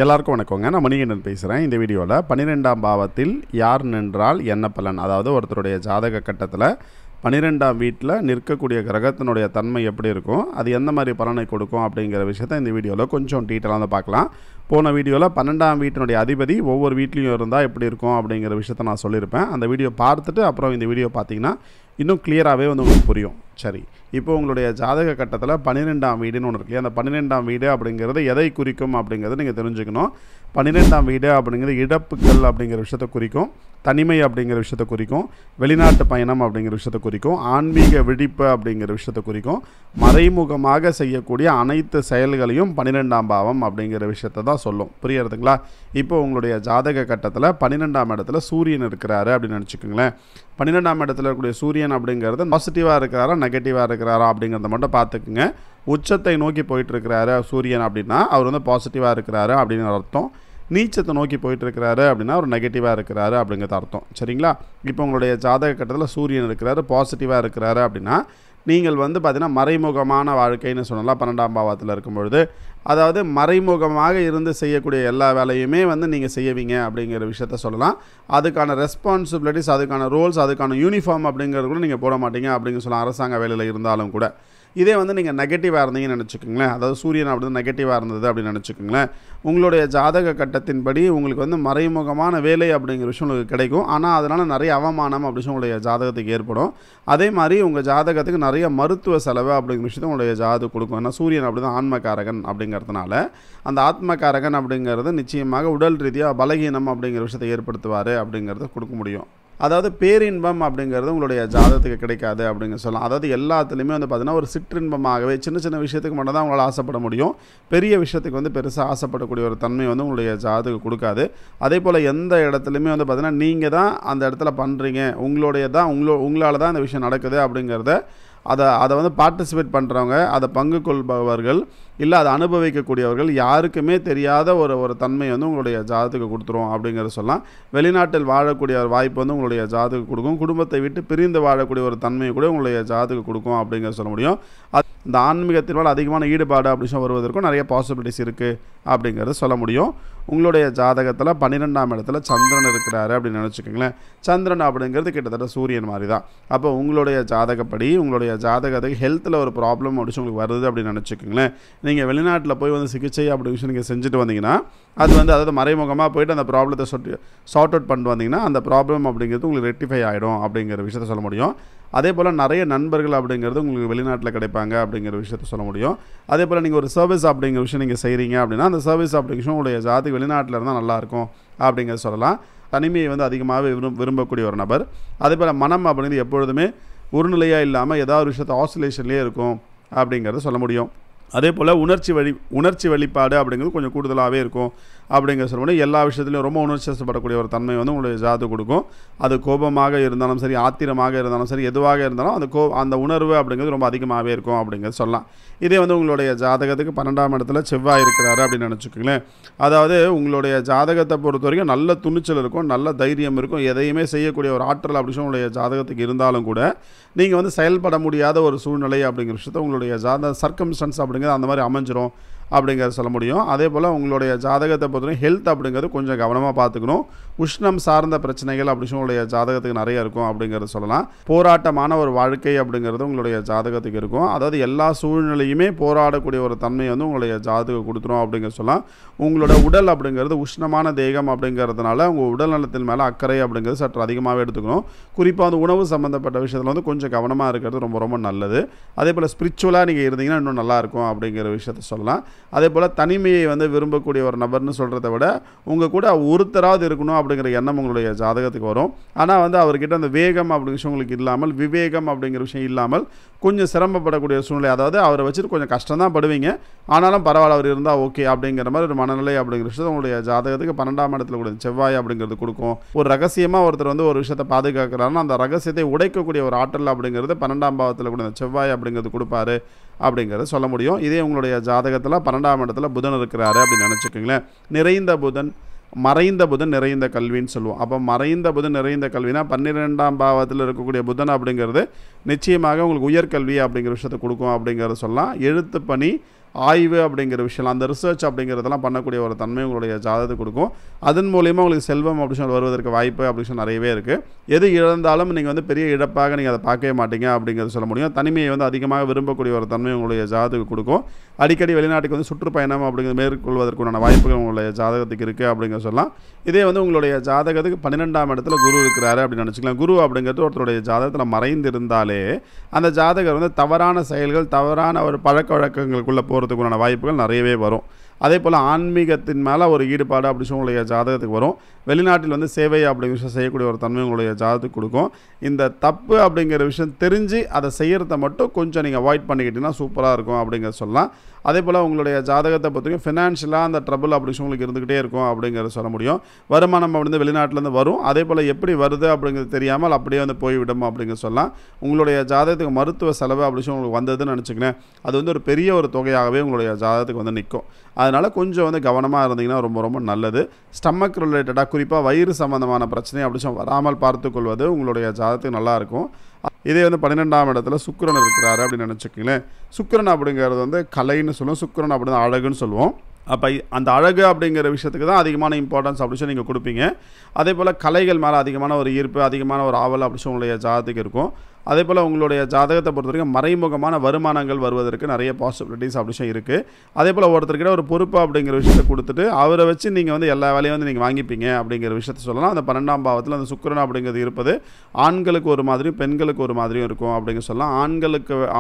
எல்லாருக்கும் வணக்கங்க. நான் மணிகண்டன் பேசுகிறேன். இந்த வீடியோவில் 12ஆம் பாவத்தில் யார் நின்றால் என்ன பலன், அதாவது ஒருத்தருடைய ஜாதக கட்டத்தில் 12ஆம் வீட்டில் நிற்கக்கூடிய கிரகத்தினுடைய தன்மை எப்படி இருக்கும், அது எந்த மாதிரி பலனை கொடுக்கும் அப்படிங்கிற விஷயத்தை இந்த வீடியோவில் கொஞ்சம் டீட்டெயிலாக வந்து பார்க்கலாம். போன வீடியோவில் 12ஆம் வீட்டினுடைய அதிபதி ஒவ்வொரு வீட்லேயும் இருந்தால் எப்படி இருக்கும் அப்படிங்கிற விஷயத்தை நான் சொல்லியிருப்பேன். அந்த வீடியோ பார்த்துட்டு அப்புறம் இந்த வீடியோ பார்த்தீங்கன்னா இன்னும் கிளியராகவே வந்து உங்களுக்கு புரியும். சரி, இப்போ உங்களுடைய ஜாதக கட்டத்தில் 12ஆம் வீடுன்னு ஒன்று இருக்கு. அந்த 12ஆம் வீடு அப்படிங்கிறது எதை குறிக்கும் அப்படிங்கிறது நீங்கள் தெரிஞ்சுக்கணும். 12ஆம் வீடு அப்படிங்கிறது இழப்புகள் அப்படிங்கிற விஷயத்தை குறிக்கும், தனிமை அப்படிங்கிற விஷயத்தை குறிக்கும், வெளிநாட்டு பயணம் அப்படிங்கிற விஷயத்தை குறிக்கும், ஆன்மீக விழிப்பு அப்படிங்கிற விஷயத்தை குறிக்கும், மறைமுகமாக செய்யக்கூடிய அனைத்து செயல்களையும் 12ஆம் பாவம் அப்படிங்கிற விஷயத்தை தான் சொல்லும். புரியுறதுங்களா? இப்போ உங்களுடைய ஜாதக கட்டத்தில் 12ஆம் இடத்துல சூரியன் இருக்கிறாரு அப்படின்னு நினச்சிக்கோங்களேன். 12ஆம் இடத்துல இருக்கக்கூடிய சூரியன் அப்படிங்கிறது பாசிட்டிவாக இருக்கிறாரா நெகட்டிவாக இருக்கிறாரா அப்படிங்கிறத மட்டும் பார்த்துக்குங்க. உச்சத்தை நோக்கி போயிட்டு இருக்கிறாரு சூரியன் அப்படின்னா அவர் வந்து பாசிட்டிவாக இருக்கிறாரு அப்படின்னு அர்த்தம். நீச்சத்தை நோக்கி போயிட்டு இருக்கிறாரு அப்படின்னா ஒரு நெகட்டிவாக இருக்கிறாரு அப்படிங்கிறது அர்த்தம். சரிங்களா? இப்போ உங்களுடைய ஜாதக கட்டத்தில் சூரியன் இருக்கிறாரு, பாசிட்டிவாக இருக்கிறாரு அப்படின்னா நீங்கள் வந்து பார்த்தீங்கன்னா மறைமுகமான வாழ்க்கைன்னு சொல்லலாம். 12ஆம் பாவத்தில் இருக்கும் பொழுது, அதாவது மறைமுகமாக இருந்து செய்யக்கூடிய எல்லா வேலையுமே வந்து நீங்கள் செய்வீங்க அப்படிங்கிற விஷயத்த சொல்லலாம். அதுக்கான ரெஸ்பான்சிபிலிட்டிஸ், அதுக்கான ரோல்ஸ், அதுக்கான யூனிஃபார்ம் அப்படிங்கிறது கூட நீங்கள் போட மாட்டீங்க அப்படிங்கிற சொல்லலாம். அரசாங்க வேலையில் இருந்தாலும் கூட இதே வந்து நீங்கள் நெகட்டிவாக இருந்தீங்கன்னு நினச்சிக்கோங்களேன். அதாவது சூரியன் அப்படி நெகட்டிவாக இருந்தது அப்படின்னு நினச்சிக்கோங்களேன். உங்களுடைய ஜாதக கட்டத்தின்படி உங்களுக்கு வந்து மறைமுகமான வேலை அப்படிங்கிற விஷயம் உங்களுக்கு கிடைக்கும். ஆனால் அதனால் நிறைய அவமானம் அப்படி சொல்லி உங்களுடைய ஜாதகத்துக்கு ஏற்படும். அதே மாதிரி உங்கள் ஜாதகத்துக்கு நிறைய மருத்துவ செலவு அப்படிங்கிற விஷயத்தை உங்களுடைய ஜாதகம் கொடுக்கும். ஏன்னா சூரியன் அப்படி தான் ஆன்மகாரகன் அப்படிங்கிறதுனால அந்த ஆத்மகாரகன் அப்படிங்கிறது நிச்சயமாக உடல் ரீதியாக பலகீனம் அப்படிங்கிற விஷயத்தை ஏற்படுத்துவார் அப்படிங்கிறத கொடுக்க முடியும். அதாவது பேரின்பம் அப்படிங்கிறது உங்களுடைய ஜாதகத்துக்கு கிடைக்காது அப்படிங்க சொல்லலாம். அதாவது எல்லாத்துலேயுமே வந்து பார்த்திங்கன்னா ஒரு சிற்றின்பமாகவே சின்ன சின்ன விஷயத்துக்கு மட்டும் தான் உங்களால் ஆசைப்பட முடியும். பெரிய விஷயத்துக்கு வந்து பெருசாக ஆசைப்படக்கூடிய ஒரு தன்மை வந்து உங்களுடைய ஜாதகம் கொடுக்காது. அதே போல் எந்த இடத்துலையுமே வந்து பார்த்திங்கன்னா நீங்கள் தான் அந்த இடத்துல பண்ணுறீங்க, உங்களால் தான் இந்த விஷயம் நடக்குது அப்படிங்கிறத அதை வந்து பார்ட்டிசிபேட் பண்ணுறவங்க, அதை பங்கு கொள்பவர்கள் இல்லை அதை அனுபவிக்கக்கூடியவர்கள் யாருக்குமே தெரியாத ஒரு தன்மை வந்து உங்களுடைய ஜாதகத்துக்கு கொடுத்துரும் அப்படிங்கிறத சொல்லலாம். வெளிநாட்டில் வாழக்கூடிய ஒரு வாய்ப்பு வந்து உங்களுடைய ஜாதகம் கொடுக்கும். குடும்பத்தை விட்டு பிரிந்து வாழக்கூடிய ஒரு தன்மையை கூட உங்களுடைய ஜாதகம் கொடுக்கும் அப்படிங்கிறத சொல்ல முடியும். இந்த ஆன்மீகத்தின் மேலே அதிகமான ஈடுபாடு அப்படின்னு வருவதற்கும் நிறைய பாசிபிலிட்டிஸ் இருக்குது அப்படிங்கிறத சொல்ல முடியும். உங்களுடைய ஜாதகத்தில் 12ஆம் இடத்துல சந்திரன் இருக்கிறாரு அப்படின்னு நினச்சிக்கோங்களேன். சந்திரன் அப்படிங்கிறது கிட்டத்தட்ட சூரியன் மாதிரி தான். அப்போ உங்களுடைய ஜாதகப்படி உங்களுடைய ஜாதகத்துக்கு ஹெல்த்தில் ஒரு ப்ராப்ளம் அப்படின்னு உங்களுக்கு வருது அப்படின்னு நினச்சிக்கோங்களேன். நீங்கள் வெளிநாட்டில் போய் வந்து சிகிச்சை அப்படி விஷயம் நீங்கள் செஞ்சுட்டு வந்தீங்கன்னா அது வந்து அதாவது மறைமுகமாக போயிட்டு அந்த ப்ராப்ளத்தை சார்ட் அவுட் பண்ணிட்டு வந்தீங்கன்னா அந்த ப்ராப்ளம் அப்படிங்கிறது உங்களுக்கு ரெக்டிஃபை ஆகிடும் அப்படிங்கிற விஷயத்த சொல்ல முடியும். அதே போல் நிறைய நண்பர்கள் அப்படிங்கிறது உங்களுக்கு வெளிநாட்டில் கிடைப்பாங்க அப்படிங்கிற விஷயத்த சொல்ல முடியும். அதே போல் நீங்கள் ஒரு சர்வீஸ் அப்படிங்கிற விஷயம் நீங்கள் செய்கிறீங்க அப்படின்னா அந்த சர்வீஸ் அப்படிங்கிற விஷயம் உங்களுடைய ஜாதி வெளிநாட்டில் இருந்தால் நல்லாயிருக்கும் அப்படிங்கிறத சொல்லலாம். தனிமையை வந்து அதிகமாகவே விரும்பக்கூடிய ஒரு நபர். அதே போல் மனம் அப்படிங்கிறது எப்பொழுதுமே ஒரு நிலையாக இல்லாமல் ஏதாவது ஒரு விஷயத்தை ஆசிலேஷன்லேயே இருக்கும் அப்படிங்கிறத சொல்ல முடியும். அதே போல் உணர்ச்சி வெளிப்பாடு அப்படிங்கிறது கொஞ்சம் கூடுதலாகவே இருக்கும் அப்படிங்கிற சொல்ல முடியும். எல்லா விஷயத்துலையும் ரொம்ப உணர்ச்சிப்படக்கூடிய ஒரு தன்மை வந்து உங்களுடைய ஜாதகம் கொடுக்கும். அது கோபமாக இருந்தாலும் சரி, ஆத்திரமாக இருந்தாலும் சரி, எதுவாக இருந்தாலும் அந்த உணர்வு அப்படிங்கிறது ரொம்ப அதிகமாகவே இருக்கும் அப்படிங்கிறது சொல்லலாம். இதே வந்து உங்களுடைய ஜாதகத்துக்கு 12ஆம் இடத்துல செவ்வாய் இருக்கிறாரு அப்படின்னு நினச்சிக்கோங்களேன். அதாவது உங்களுடைய ஜாதகத்தை பொறுத்த வரைக்கும் நல்ல துணிச்சல் இருக்கும், நல்ல தைரியம் இருக்கும், எதையுமே செய்யக்கூடிய ஒரு ஆற்றல் அப்படின்னு உங்களுடைய ஜாதகத்துக்கு இருந்தாலும் கூட நீங்கள் வந்து செயல்பட முடியாத ஒரு சூழ்நிலை அப்படிங்கிற விஷயத்த உங்களுடைய ஜாதக சர்க்கம்ஸ்டன்ஸ் அப்படிங்கிறது அந்த மாதிரி அமைஞ்சிரும் அப்படிங்கிறத சொல்ல முடியும். அதே போல் உங்களுடைய ஜாதகத்தை பொறுத்தவரை ஹெல்த் அப்படிங்கிறது கொஞ்சம் கவனமாக பார்த்துக்கணும். உஷ்ணம் சார்ந்த பிரச்சனைகள் அப்படி உங்களுடைய ஜாதகத்துக்கு நிறைய இருக்கும் அப்படிங்கிறத சொல்லலாம். போராட்டமான ஒரு வாழ்க்கை அப்படிங்கிறது உங்களுடைய ஜாதகத்துக்கு இருக்கும். அதாவது எல்லா சூழ்நிலையுமே போராடக்கூடிய ஒரு தன்மை வந்து உங்களுடைய ஜாதகம் கொடுத்துரும் அப்படிங்கிறத சொல்லலாம். உங்களோட உடல் அப்படிங்கிறது உஷ்ணமான தேகம் அப்படிங்கிறதுனால உங்கள் உடல் நலத்தின் மேலே அக்கறை அப்படிங்கிறது சற்று அதிகமாகவே எடுத்துக்கணும். குறிப்பாக வந்து உணவு சம்மந்தப்பட்ட விஷயத்தில் வந்து கொஞ்சம் கவனமாக இருக்கிறது ரொம்ப ரொம்ப நல்லது. அதே போல் ஸ்பிரிச்சுவலாக நீங்கள் இருந்தீங்கன்னா இன்னும் நல்லாயிருக்கும் அப்படிங்கிற விஷயத்த சொல்லலாம். அதே போல் தனிமையை வந்து விரும்பக்கூடிய ஒரு நபர்னு சொல்கிறத விட உங்கள் கூட ஒருத்தராவது இருக்கணும் அப்படிங்கிற எண்ணம் உங்களுடைய ஜாதகத்துக்கு வரும். ஆனால் வந்து அவர்கிட்ட அந்த வேகம் அப்படிங்கிற விஷயம் உங்களுக்கு இல்லாமல், விவேகம் அப்படிங்கிற விஷயம் இல்லாமல் கொஞ்சம் சிரமப்படக்கூடிய சூழ்நிலை, அதாவது அவரை வச்சுட்டு கொஞ்சம் கஷ்டம் தான் படுவீங்க, ஆனாலும் பரவாயில்ல அவர் இருந்தால் ஓகே அப்படிங்கிற மாதிரி ஒரு மனநிலை அப்படிங்கிற விஷயத்தை உங்களுடைய ஜாதகத்துக்கு 12ஆம் இடத்துல கூட செவ்வாய் அப்படிங்கிறது கொடுக்கும். ஒரு ரகசியமாக ஒருத்தர் வந்து ஒரு விஷயத்தை பாதுகாக்கிறாருன்னா அந்த ரகசியத்தை உடைக்கக்கூடிய ஒரு ஆற்றல் அப்படிங்கிறது 12ஆம் பாவத்தில் கூட செவ்வாய் அப்படிங்கிறது கொடுப்பாரு அப்படிங்கிறத சொல்ல முடியும். இதே உங்களுடைய ஜாதகத்தில் 12ஆம் இடத்துல புதன் இருக்கிறாரு அப்படின்னு நினச்சிக்கோங்களேன். நிறைந்த புதன், மறைந்த புதன் நிறைந்த கல்வின்னு சொல்லுவோம். அப்போ மறைந்த புதன் நிறைந்த கல்வினா 12ஆம் பாவத்தில் இருக்கக்கூடிய புதன் அப்படிங்கிறது நிச்சயமாக உங்களுக்கு உயர்கல்வி அப்படிங்கிற விஷயத்தை கொடுக்கும் அப்படிங்கிறத சொல்லலாம். எழுத்து பணி ஆய்வு அப்படிங்கிற விஷயம், அந்த ரிசர்ச் அப்படிங்கிறதெல்லாம் பண்ணக்கூடிய ஒரு தன்மை உங்களுடைய ஜாதகத்துக்கு கொடுக்கும். அதன் மூலிமா உங்களுக்கு செல்வம் அப்படின்னு சொல்லி வருவதற்கு வாய்ப்பு அப்படின்னு சொல்லி நிறையவே இருக்குது. எது இழந்தாலும் நீங்கள் வந்து பெரிய இழப்பாக நீங்கள் அதை பார்க்கவே மாட்டீங்க அப்படிங்கிறது சொல்ல முடியும். தனிமையை வந்து அதிகமாக விரும்பக்கூடிய ஒரு தன்மை உங்களுடைய ஜாதகத்துக்கு கொடுக்கும். அடிக்கடி வெளிநாட்டுக்கு வந்து சுற்றுப்பயணம் அப்படிங்கிறது மேற்கொள்வதற்குண்டான வாய்ப்புகள் உங்களுடைய ஜாதகத்துக்கு இருக்குது அப்படிங்கிற சொல்லலாம். இதே வந்து உங்களுடைய ஜாதகத்துக்கு 12ஆம் இடத்துல குரு இருக்கிறாரு அப்படின்னு நினச்சிக்கலாம். குரு அப்படிங்கிறது ஒருத்தருடைய ஜாதகத்தில் மறைந்து இருந்தாலே அந்த ஜாதகர் வந்து தவறான செயல்கள், தவறான ஒரு பழக்க வழக்கங்களுக்குள்ளே போகிறதுக்குண்டான வாய்ப்புகள் நிறையவே வரும். அதே போல் ஆன்மீகத்தின் மேலே ஒரு ஈடுபாடு அப்படி சொல்லி உங்களுடைய ஜாதகத்துக்கு வரும். வெளிநாட்டில் வந்து சேவை அப்படிங்கிற விஷயம் செய்யக்கூடிய ஒரு தன்மை உங்களுடைய ஜாதகத்துக்கு கொடுக்கும். இந்த தப்பு அப்படிங்கிற விஷயம் தெரிஞ்சு அதை செய்கிறத மட்டும் கொஞ்சம் நீங்கள் அவாய்ட் பண்ணிக்கிட்டிங்கன்னா சூப்பராக இருக்கும் அப்படிங்கிறத சொல்லலாம். அதே போல் உங்களுடைய ஜாதகத்தை பொறுத்தவரைக்கும் ஃபினான்ஷியலாக அந்த ட்ரபிள் அப்படி உங்களுக்கு இருந்துக்கிட்டே இருக்கும் அப்படிங்கிறத சொல்ல முடியும். வருமானம் வந்து வெளிநாட்டிலேருந்து வரும். அதே போல் எப்படி வருது அப்படிங்கிறது தெரியாமல் அப்படியே வந்து போய்விடும் அப்படிங்கிற சொல்லலாம். உங்களுடைய ஜாதகத்துக்கு மருத்துவ செலவு அப்படி சொல்லி உங்களுக்கு வந்ததுன்னு நினச்சிக்கிறேன், அது வந்து ஒரு பெரிய ஒரு தொகையாகவே உங்களுடைய ஜாதகத்துக்கு வந்து நிற்கும். அதனால் கொஞ்சம் வந்து கவனமாக இருந்தீங்கன்னா ரொம்ப ரொம்ப நல்லது. ஸ்டமக் ரிலேட்டடாக குறிப்பாக வயிறு சம்மந்தமான பிரச்சனை அப்படி சொல்லி வராமல் பார்த்துக்கொள்வது உங்களுடைய ஜாதகத்துக்கு நல்லாயிருக்கும். இதே வந்து 12ஆம் இடத்துல சுக்கிரன் இருக்கிறாரு அப்படின்னு நினச்சிக்கிங்களேன். சுக்கிரன் அப்படிங்கிறது வந்து கலைன்னு சொல்லுவோம், சுக்கிரன் அப்படின்னு அழகுன்னு சொல்லுவோம். அப்போ அந்த அழகு அப்படிங்கிற விஷயத்துக்கு தான் அதிகமான இம்பார்ட்டன்ஸ் அப்படி சொல்லி நீங்கள் கொடுப்பீங்க. அதே போல் கலைகள் மேலே அதிகமான ஒரு ஈர்ப்பு, அதிகமான ஒரு ஆவல் அப்படி சொல்லி உங்களுடைய ஜாதகத்துக்கு இருக்கும். அதே போல் உங்களுடைய ஜாதகத்தை பொறுத்த வரைக்கும் மறைமுகமான வருமானங்கள் வருவதற்கு நிறைய பாசிபிலிட்டிஸ் அப்படி இருக்குது. அதே போல் ஒருத்தர்கிட்ட ஒரு பொறுப்பு அப்படிங்கிற விஷயத்தை கொடுத்துட்டு அவரை வச்சு நீங்கள் வந்து எல்லா வேலையும் வந்து நீங்கள் வாங்கிப்பீங்க அப்படிங்கிற விஷயத்த சொல்லலாம். அந்த 12ஆம் பாவத்தில் அந்த சுக்கிரன் அப்படிங்கிறது இருப்பது ஆண்களுக்கு ஒரு மாதிரியும் பெண்களுக்கு ஒரு மாதிரியும் இருக்கும் அப்படிங்க சொல்லலாம்.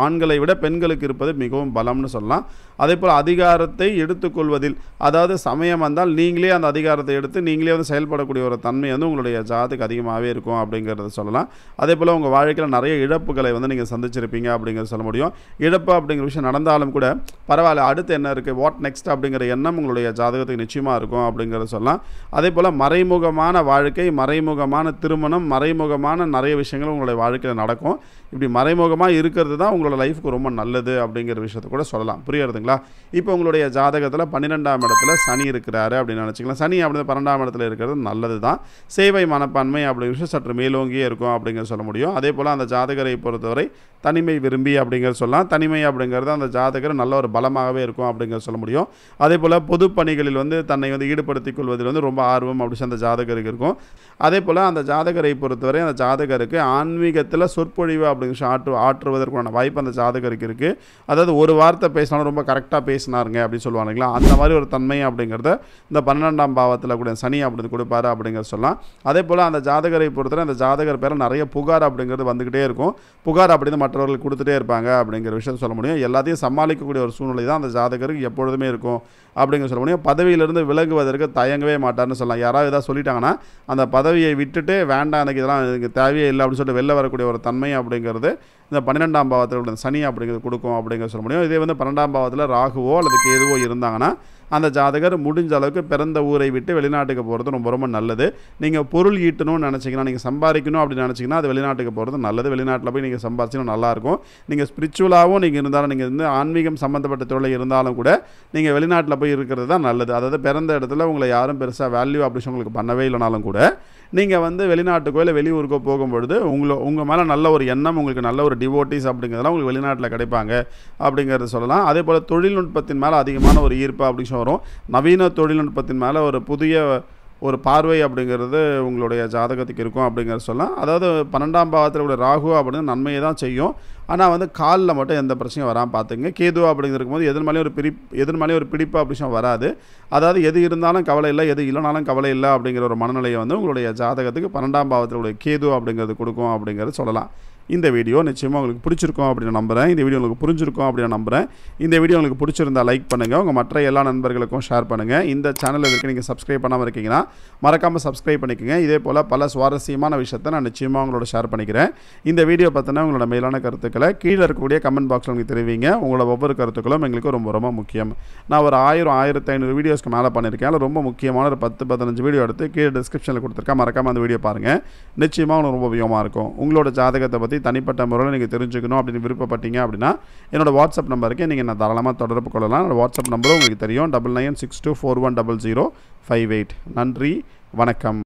ஆண்களை விட பெண்களுக்கு இருப்பது மிகவும் பலம்னு சொல்லலாம். அதே போல் அதிகாரத்தை எடுத்துக்கொள்வதில், அதாவது சமயம் வந்தால் நீங்களே அந்த அதிகாரத்தை எடுத்து நீங்களே வந்து செயல்படக்கூடிய ஒரு தன்மை வந்து உங்களுடைய ஜாதகத்துக்கு அதிகமாகவே இருக்கும் அப்படிங்கிறத சொல்லலாம். அதே போல் உங்கள் வாழ்க்கையில் நிறைய இழப்புகளை வந்து நீங்கள் சந்திச்சிருப்பீங்க அப்படிங்கிறத சொல்ல முடியும். இழப்பு அப்படிங்கிற விஷயம் நடந்தாலும் கூட பரவாயில்ல, அடுத்து என்ன இருக்குது, வாட் நெக்ஸ்ட் அப்படிங்கிற எண்ணம் உங்களுடைய ஜாதகத்துக்கு நிச்சயமாக இருக்கும் அப்படிங்கிறத சொல்லலாம். அதே போல் மறைமுகமான வாழ்க்கை, மறைமுகமான திருமணம், மறைமுகமான நிறைய விஷயங்கள் உங்களுடைய வாழ்க்கையில் நடக்கும். இப்படி மறைமுகமாக இருக்கிறது தான் உங்களோட லைஃப்க்கு ரொம்ப நல்லது அப்படிங்கிற விஷயத்தை கூட சொல்லலாம். புரியுறதுங்களா? இப்போ உங்களுடைய ஜாதகத்தில் 12ஆம் இடத்துல சனி இருக்கிறாரு அப்படின்னு நினச்சிக்கலாம். சனி அப்படிங்கிற 12ஆம் இடத்துல இருக்கிறது நல்லது தான். சேவை மனப்பான்மை அப்படிங்கிற விஷயம் சற்று மேலோங்கியே இருக்கும் அப்படிங்கிற சொல்ல முடியும். அதே போல் அந்த ஜாதகரை பொறுத்தவரை தனிமை விரும்பி அப்படிங்கிற சொல்லலாம். தனிமை அப்படிங்கிறது அந்த ஜாதகர் நல்ல ஒரு பலமாகவே இருக்கும் அப்படிங்கிற சொல்ல முடியும். அதே போல் பொது பணிகளில் வந்து தன்னை வந்து ஈடுபடுத்திக் கொள்வதில் வந்து ரொம்ப ஆர்வம் அப்படி அந்த ஜாதகருக்கு இருக்கும். அதே போல் அந்த ஜாதகரை பொறுத்தவரை அந்த ஜாதகருக்கு ஆன்மீகத்தில் சொற்பொழிவு அப்படிங்கிற ஆற்றுவதற்கான வாய்ப்பு அந்த ஜாதகருக்கு இருக்குது. அதாவது ஒரு வார்த்தை பேசினாலும் ரொம்ப கரெக்டாக பேசினாருங்க அப்படின்னு சொல்லுவாங்களா, அந்த மாதிரி ஒரு தன்மை அப்படிங்கிறத இந்த 12ஆம் பாவத்தில் கூட சனி அப்படி கொடுப்பாரு அப்படிங்கிற சொல்லலாம். அதே போல் அந்த ஜாதகரை பொறுத்தவரை அந்த ஜாதகர் பேர நிறைய புகார் அப்படிங்கிறது வந்துக்கிட்டே இருக்கும். புகார் அப்படின்னு மற்றவர்கள் கொடுத்துட்டே இருப்பாங்க அப்படிங்கிற விஷயம் சொல்ல முடியும். எல்லாத்தையும் சமாளிக்கக்கூடிய ஒரு சூழ்நிலை தான் அந்த ஜாதகருக்கு எப்பொழுதுமே இருக்கும் அப்படிங்கிற சொல்ல முடியும். பதவியிலிருந்து விலகுவதற்கு தயங்கவே மாட்டார்னு சொல்லலாம். யாராவது ஏதாவது சொல்லிட்டாங்கன்னா அந்த பதவியை விட்டுட்டு வேண்டாம், எனக்கு இதெல்லாம் எனக்கு தேவையே இல்லை அப்படின்னு சொல்லிட்டு வெளில வரக்கூடிய ஒரு தன்மை அப்படிங்கிறது இந்த 12ஆம் பாவத்தில் சனி அப்படிங்கிறது கொடுக்கும் அப்படிங்கிற சொல்ல முடியும். இதே வந்து 12ஆம் பாவத்தில் ராகுவோ அல்லது கேதுவோ இருந்தாங்கன்னா அந்த ஜாதகர் முடிஞ்ச அளவுக்கு பிறந்த ஊரை விட்டு வெளிநாட்டுக்கு போகிறது ரொம்ப ரொம்ப நல்லது. நீங்கள் பொருள் ஈட்டணும்னு நினச்சிங்கன்னா, நீங்கள் சம்பாதிக்கணும் அப்படின்னு நினச்சிங்கன்னா அது வெளிநாட்டுக்கு போகிறது நல்லது. வெளிநாட்டில் போய் நீங்கள் சம்பாதிச்சினா நல்லாயிருக்கும். நீங்கள் ஸ்பிரிச்சுவலாகவும் நீங்கள் இருந்தாலும், நீங்கள் வந்து ஆன்மீகம் சம்மந்தப்பட்ட தொழில் இருந்தாலும் கூட நீங்கள் வெளிநாட்டில் போய் இருக்கிறது தான் நல்லது. அதாவது பிறந்த இடத்துல உங்களை யாரும் பெருசாக வேல்யூ அப்படி உங்களுக்கு பண்ணவே இல்லைனாலும் கூட நீங்கள் வந்து வெளிநாட்டுக்கோ இல்லை வெளியூருக்கோ போகும்பொழுது உங்கள் மேலே நல்ல ஒரு எண்ணம், உங்களுக்கு நல்ல ஒரு டிவோட்டிஸ் அப்படிங்கிறதெல்லாம் உங்களுக்கு வெளிநாட்டில் கிடைப்பாங்க அப்படிங்கிறத சொல்லலாம். அதே போல் தொழில்நுட்பத்தின் மேலே அதிகமான ஒரு ஈர்ப்பு அப்படி வரும். நவீன தொழில்நுட்பத்தின் மேலே ஒரு புதிய ஒரு பார்வை அப்படிங்கிறது உங்களுடைய ஜாதகத்துக்கு இருக்கும் அப்படிங்கிறத சொல்லலாம். அதாவது 12ஆம் பாவத்தில் உள்ள ராகு அப்படிங்கிற நன்மையை தான் செய்யும். ஆனால் வந்து காலில் மட்டும் எந்த பிரச்சனையும் வராமல் பார்த்துங்க. கேது அப்படிங்கிறக்கும் போது எதிர்மலையும் ஒரு பிடிப்பு அப்படி வராது. அதாவது எது இருந்தாலும் கவலை இல்லை, எது இல்லைனாலும் கவலை இல்லை அப்படிங்கிற ஒரு மனநிலையை வந்து உங்களுடைய ஜாதகத்துக்கு 12ஆம் பாவத்தில் உள்ள கேது அப்படிங்கிறது கொடுக்கும் அப்படிங்கிறது சொல்லலாம். இந்த வீடியோ நிச்சயமாக உங்களுக்கு பிடிச்சிருக்கும் அப்படின்னு நம்புகிறேன். இந்த வீடியோ உங்களுக்கு புரிஞ்சிருக்கும் அப்படின்னு நம்புகிறேன். இந்த வீடியோ உங்களுக்கு பிடிச்சிருந்தால் லைக் பண்ணுங்கள், உங்கள் மற்ற எல்லா நண்பர்களுக்கும் ஷேர் பண்ணுங்கள். இந்த சேனலில் இருக்க நீங்கள் சப்ஸ்கிரைப் பண்ணாமல் இருக்கீங்கன்னா மறக்காமல் சப்ஸ்கிரைப் பண்ணிக்கோங்க. இதே போல் பல சுவாரஸ்யமான விஷயத்தை நான் நிச்சயமாக உங்களோட ஷேர் பண்ணிக்கிறேன். இந்த வீடியோ பற்றின உங்களோட மேலான கருத்துக்களை கீழே இருக்கக்கூடிய கமெண்ட் பாக்ஸில் உங்களுக்கு தெரிவிங்க. உங்களோட ஒவ்வொரு கருத்துக்களும் எங்களுக்கு ரொம்ப ரொம்ப முக்கியம். நான் ஒரு 1000-1500 வீடியோஸ்க்கு மேலே பண்ணியிருக்கேன். அதில் ரொம்ப முக்கியமான ஒரு 10-15 வீடியோ எடுத்து கீழே டிஸ்கிரிப்ஷனில் கொடுத்துருக்கேன். மறக்காமல் அந்த வீடியோ பாருங்கள். நிச்சயமாக உங்களுக்கு ரொம்ப உபயோகமாக இருக்கும். உங்களோட ஜாதகத்தை பற்றி தனிப்பட்ட முறையில் நீங்கள் தெரிஞ்சுக்கணும் அப்படின்னு விருப்பப்பட்டீங்க அப்படின்னா என்னோட வாட்ஸ்அப் நம்பருக்கு நீங்கள் நான் தாராளமாக தொடர்பு கொள்ளலாம். என்னோட வாட்ஸ்அப் நம்பரும் உங்களுக்கு தெரியும், 9962410058. நன்றி, வணக்கம்.